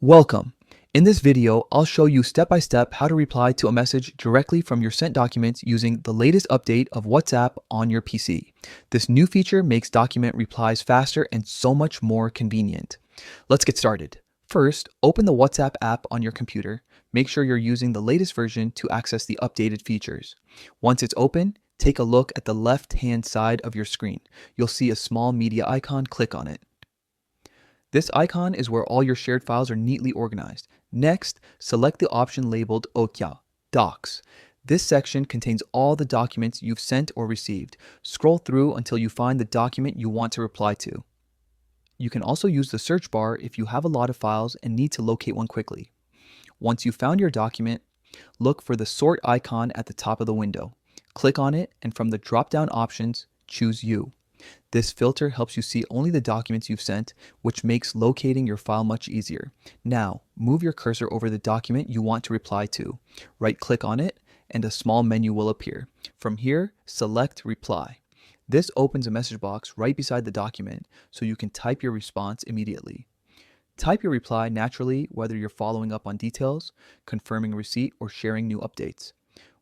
Welcome. In this video, I'll show you step-by-step how to reply to a message directly from your sent documents using the latest update of WhatsApp on your PC. This new feature makes document replies faster and so much more convenient. Let's get started. First, open the WhatsApp app on your computer. Make sure you're using the latest version to access the updated features. Once it's open, take a look at the left-hand side of your screen. You'll see a small media icon. Click on it. This icon is where all your shared files are neatly organized. Next, select the option labeled Okya, Docs. This section contains all the documents you've sent or received. Scroll through until you find the document you want to reply to. You can also use the search bar if you have a lot of files and need to locate one quickly. Once you've found your document, look for the sort icon at the top of the window. Click on it, and from the drop-down options, choose You. This filter helps you see only the documents you've sent, which makes locating your file much easier. Now, move your cursor over the document you want to reply to. Right-click on it, and a small menu will appear. From here, select Reply. This opens a message box right beside the document, so you can type your response immediately. Type your reply naturally, whether you're following up on details, confirming receipt, or sharing new updates.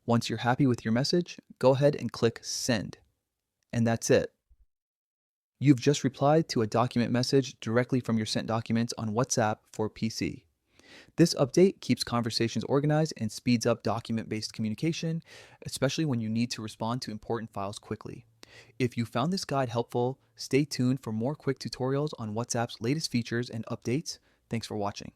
Once you're happy with your message, go ahead and click Send. And that's it. You've just replied to a document message directly from your sent documents on WhatsApp for PC. This update keeps conversations organized and speeds up document-based communication, especially when you need to respond to important files quickly. If you found this guide helpful, stay tuned for more quick tutorials on WhatsApp's latest features and updates. Thanks for watching.